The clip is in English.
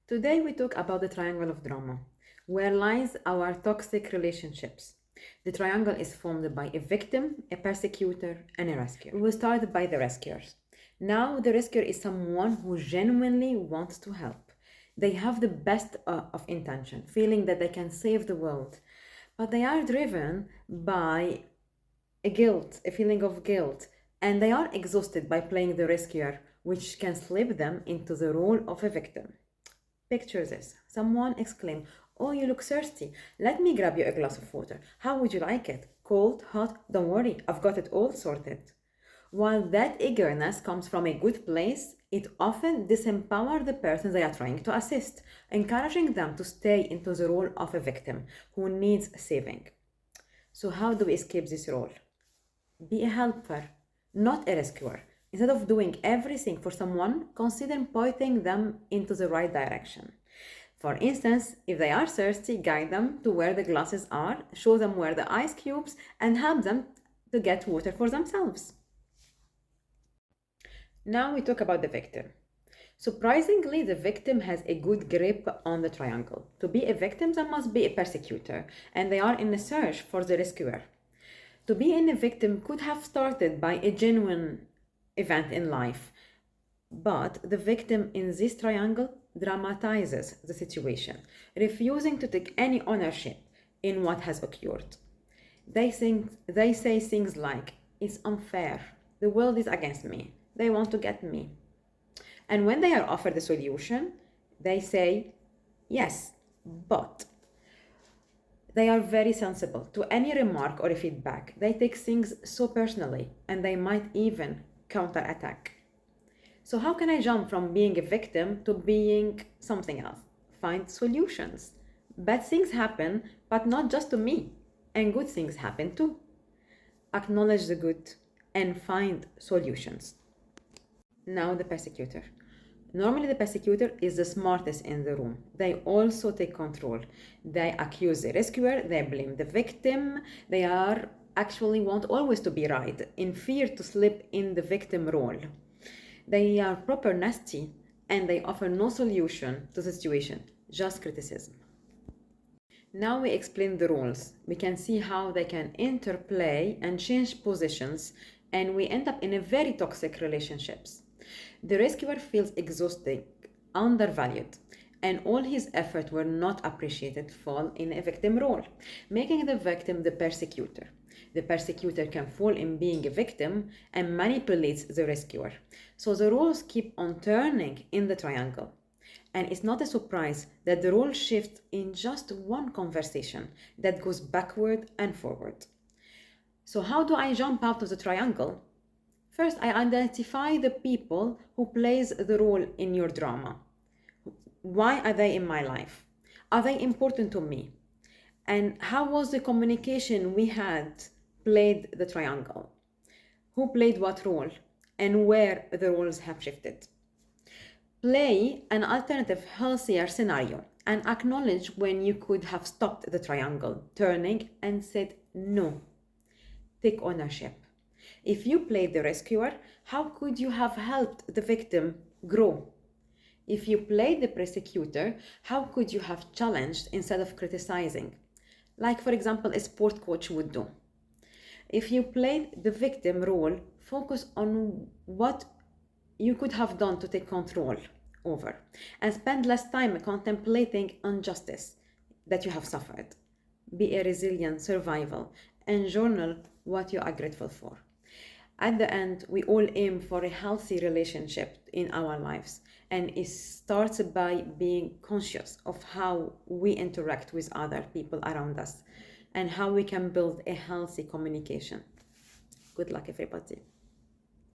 Today we talk about the triangle of drama, where lies our toxic relationships. The triangle is formed by a victim, a persecutor, and a rescuer. We will start by the rescuers. Now, the rescuer is someone who genuinely wants to help. They have the best of intention, feeling that they can save the world, but they are driven by a feeling of guilt, and they are exhausted by playing the rescuer, which can slip them into the role of a victim. Picture this. Someone exclaimed, "Oh, you look thirsty. Let me grab you a glass of water. How would you like it? Cold, hot? Don't worry, I've got it all sorted." While that eagerness comes from a good place, it often disempowers the person they are trying to assist, encouraging them to stay into the role of a victim who needs saving. So how do we escape this role? Be a helper, not a rescuer. Instead of doing everything for someone, consider pointing them into the right direction. For instance, if they are thirsty, guide them to where the glasses are, show them where the ice cubes, and help them to get water for themselves. Now we talk about the victim. Surprisingly, the victim has a good grip on the triangle. To be a victim, there must be a persecutor, and they are in a search for the rescuer. To be a victim could have started by a genuine event in life, but the victim in this triangle dramatizes the situation, refusing to take any ownership in what has occurred. They say things like, "It's unfair, the world is against me, they want to get me." And when they are offered a solution, they say, "Yes, but." They are very sensible to any remark or feedback. They take things so personally, and they might even counterattack. So how can I jump from being a victim to being something else? Find solutions. Bad things happen, but not just to me, and good things happen too. Acknowledge the good and find solutions. Now the persecutor. Normally the persecutor is the smartest in the room. They also take control. They accuse the rescuer, they blame the victim, they are actually want always to be right, in fear to slip in the victim role. They are proper nasty, and they offer no solution to the situation, just criticism. Now we explain the rules. We can see how they can interplay and change positions, and we end up in a very toxic relationships. The rescuer feels exhausted, undervalued, and all his efforts were not appreciated, fall in a victim role, making the victim the persecutor. The persecutor can fall in being a victim and manipulates the rescuer. So the roles keep on turning in the triangle. And it's not a surprise that the role shifts in just one conversation that goes backward and forward. So how do I jump out of the triangle? First, I identify the people who plays the role in your drama. Why are they in my life? Are they important to me? And how was the communication we had played the triangle? Who played what role? And where the roles have shifted? Play an alternative, healthier scenario and acknowledge when you could have stopped the triangle turning and said no. Take ownership. If you played the rescuer, how could you have helped the victim grow? If you played the persecutor, how could you have challenged instead of criticizing? Like, for example, a sport coach would do. If you played the victim role, focus on what you could have done to take control over, and spend less time contemplating injustice that you have suffered. Be a resilient survival and journal what you are grateful for. At the end, we all aim for a healthy relationship in our lives, and it starts by being conscious of how we interact with other people around us and how we can build a healthy communication. Good luck, everybody.